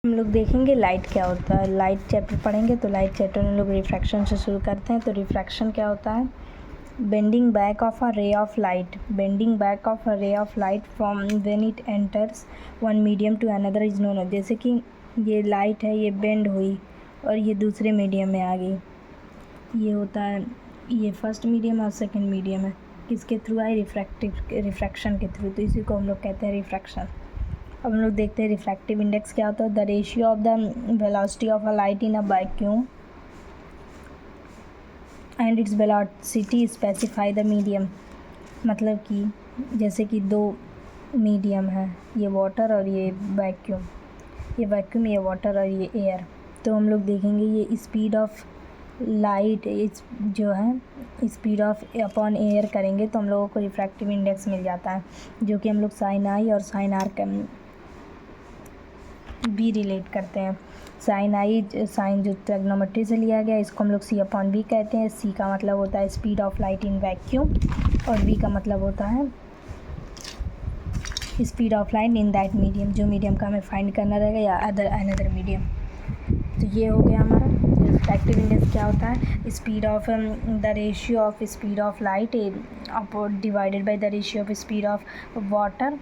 हम लोग देखेंगे लाइट क्या होता है। लाइट चैप्टर पढ़ेंगे तो लाइट चैप्टर में लोग रिफ्रैक्शन से शुरू करते हैं। तो रिफ्रैक्शन क्या होता है? Bending back of a ray of light, bending back of a ray of light from when it enters one medium to another is known as. जैसे कि ये लाइट है, ये बेंड हुई और ये दूसरे मीडियम में आ गई। ये होता है, ये फर्स्ट मीडियम और सेकंड मीडियम है। किसके थ्रू आए? रिफ्रैक्शन के थ्रू। तो इसी को हम लोग कहते हैं रिफ्रैक्शन। अब हम लोग देखते हैं रिफ्रैक्टिव इंडेक्स क्या होता है। The ratio of the velocity of a light in a vacuum and its velocity specify the medium. मतलब कि जैसे कि दो मीडियम है, ये वाटर और ये वैक्यूम, ये वैक्यूम, ये वाटर और ये एयर। तो हम लोग देखेंगे ये स्पीड ऑफ लाइट जो है स्पीड ऑफ अपॉन एयर करेंगे तो हम लोगों को रिफ्रैक्टिव इंडेक्स मिल जाता है, जो कि हम लोग साइन आई और साइन आर का भी रिलेट करते हैं। साइन आई, साइन जो ट्रिग्नोमेट्री से लिया गया, इसको हम लोग सी अपॉन बी कहते हैं। सी का मतलब होता है speed of light in vacuum और बी का मतलब होता है speed of light in that medium, जो मीडियम का हमें फाइंड करना रहेगा या अनदर मीडियम। तो ये हो गया हमारा रिफ्रैक्टिव इंडेक्स। क्या होता है? Speed of the ratio of speed of light divided by the ratio of speed of water,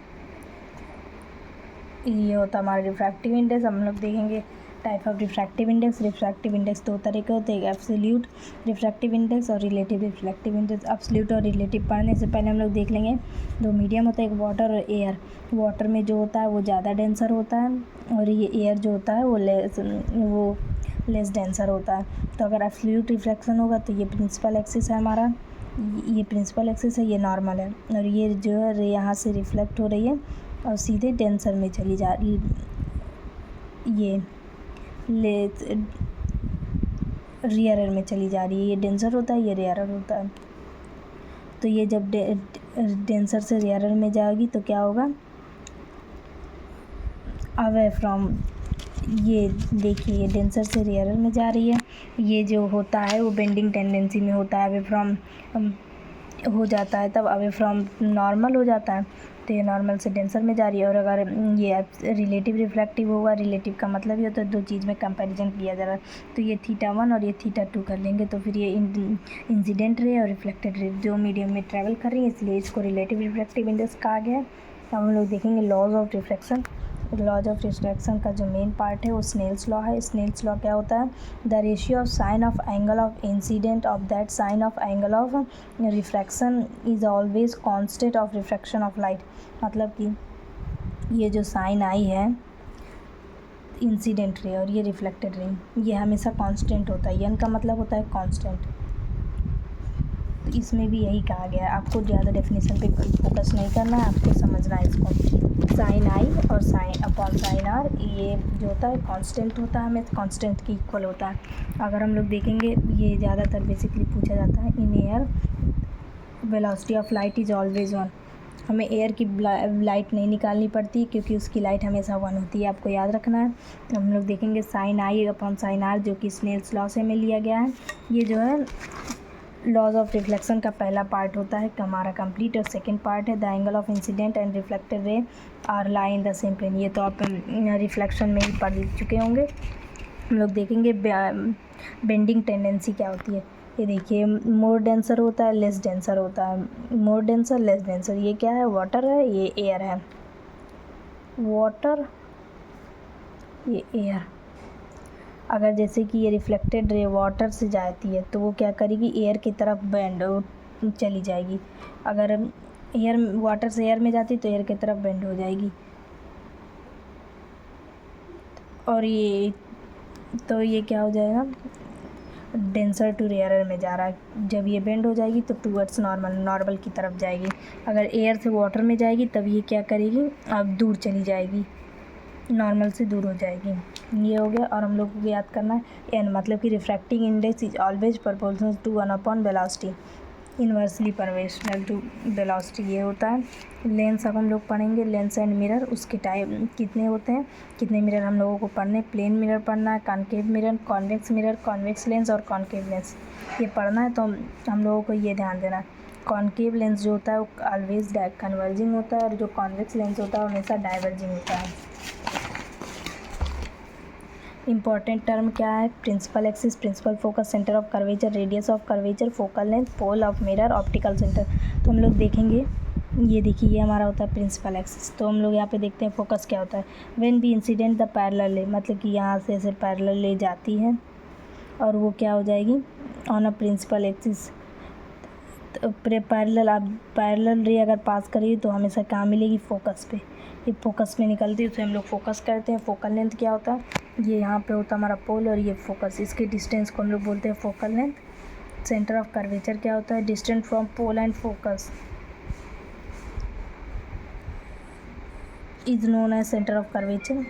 ये होता है हमारा रिफ्रैक्टिव इंडेक्स। हम लोग देखेंगे type of refractive index. Refractive index दो तरह के होते हैं, एब्सोल्यूट रिफ्रैक्टिव इंडेक्स और रिलेटिव रिफ्रैक्टिव इंडेक्स। एब्सोल्यूट और रिलेटिव पढ़ने से पहले हम लोग देख लेंगे दो मीडियम होता है, एक वाटर और एयर। वाटर में जो होता है वो ज़्यादा डेंसर होता है और ये एयर जो होता है वो लेस डेंसर होता है। तो अगर एब्सोल्यूट रिफ्रैक्शन होगा तो ये प्रिंसिपल एक्सिस है हमारा, ये प्रिंसिपल एक्सिस है, ये नॉर्मल है और ये जो है रे यहाँ से रिफ्लेक्ट हो रही है और सीधे डेंसर में चली जा रही, ये रियरर में चली जा रही है। ये डेंसर होता है, ये रेयरर होता है। तो ये जब डेंसर से रेयरर में जाएगी तो क्या होगा? अवे फ्रॉम, ये देखिए ये डेंसर से रेयरर में जा रही है। ये जो होता है वो बेंडिंग टेंडेंसी में होता है, अवे फ्रॉम हो जाता है, तब अवे फ्रॉम नॉर्मल हो जाता है। तो ये नॉर्मल से डेंसर में जा रही है। और अगर ये रिलेटिव रिफ्रैक्टिव होगा, रिलेटिव का मतलब ये होता है दो चीज़ में कंपैरिजन किया जा रहा है। तो ये θ1 और ये θ2 कर लेंगे तो फिर ये इंसिडेंट रे और रिफ्लेक्टेड रे जो मीडियम में ट्रैवल कर रही है, इसलिए इसको रिलेटिव रिफ्रैक्टिव इंडेक्स कहा गया है। अब हम लोग देखेंगे laws of refraction. Laws of refraction का जो मेन पार्ट है वो स्नेल्स लॉ है। स्नेल्स लॉ क्या होता है? The ratio of sine of angle of incident of that sine of angle of refraction is always constant of refraction of light. मतलब कि ये जो साइन आई है इंसिडेंट रे और ये रिफ्लेक्टेड रे, ये हमेशा कांस्टेंट होता है। एन का मतलब होता है कांस्टेंट। तो इसमें भी यही कहा गया है। आपको ज़्यादा डेफिनेशन पे फोकस नहीं करना है, आपको समझना है इसको। साइन आई और साइन अपॉन साइन आर, ये जो होता है कांस्टेंट होता है, हमें कांस्टेंट की इक्वल होता है। अगर हम लोग देखेंगे ये ज़्यादातर बेसिकली पूछा जाता है in air velocity of light is always one. हमें एयर की लाइट नहीं निकालनी पड़ती क्योंकि उसकी लाइट हमेशा वन होती है, आपको याद रखना है। हम लोग देखेंगे sine I upon sine R जो कि स्नेल्स लॉ से में लिया गया है। ये जो है लॉज ऑफ रिफ्लेक्शन का पहला पार्ट होता है हमारा कंप्लीट, और सेकंड पार्ट है the angle of incident and reflected ray are lie in the same plane. ये तो आप रिफ्लेक्शन में ही पढ़ चुके होंगे। हम लोग देखेंगे बेंडिंग टेंडेंसी क्या होती है। ये देखिए मोर डेंसर होता है, लेस डेंसर होता है, मोर डेंसर लेस डेंसर। ये क्या है? वाटर है, ये एयर है। वाटर, ये एयर। अगर जैसे कि ये रिफ्लेक्टेड रे वाटर से जाती है तो वो क्या करेगी? एयर की तरफ बेंड चली जाएगी। अगर एयर वाटर से एयर में जाती तो एयर की तरफ बेंड हो जाएगी। और ये तो ये क्या हो जाएगा? डेंसर टू रेयरर में जा रहा है। जब ये बेंड हो जाएगी तो टूवर्ड्स नॉर्मल की तरफ जाएगी। अगर एयर से वाटर में जाएगी तब ये क्या करेगी? अब दूर चली जाएगी, नॉर्मल से दूर हो जाएगी। ये हो गया। और हम लोग को याद करना है एन, मतलब कि refracting index is always proportional to 1 upon velocity, inversely proportional to velocity. ये होता है लेंस। अब हम लोग पढ़ेंगे लेंस एंड मिरर, उसके टाइप कितने होते हैं, कितने मिरर हम लोगों को पढ़ने। प्लेन मिरर पढ़ना है, कॉनकेव मिरर, कॉन्वेक्स लेंस और कॉनकेव लेंस, ये पढ़ना है। तो हम लोगों को ये ध्यान देना है कॉनकेव लेंस जो होता है वो ऑलवेज कन्वर्जिंग होता है और जो कॉन्वेक्स लेंस होता है वो हमेशा डाइवर्जिंग होता है। इंपॉर्टेंट टर्म क्या है? Principal axis, principal focus, centre of curvature, radius of curvature, focal length, pole of mirror, optical centre. तो हम लोग देखेंगे, ये देखिए ये हमारा होता है प्रिंसिपल एक्सिस। तो हम लोग यहाँ पे देखते हैं फोकस क्या होता है। When be incident the parallel ray, मतलब कि यहाँ से ऐसे पैरेलल ले जाती है और वो क्या हो जाएगी on a principal axis. Parallel, आप पैरेलल रे अगर पास करिए तो हमेशा कहाँ मिलेगी? फोकस पे। ये फोकस में निकलती है, उसे हम लोग फोकस करते हैं। फोकल लेंथ क्या होता है? ये यहाँ पे होता है हमारा पोल और ये फोकस, इसके डिस्टेंस को हम लोग बोलते हैं focal length. Centre of curvature क्या होता है? Distance from pole and focus is known as centre of curvature.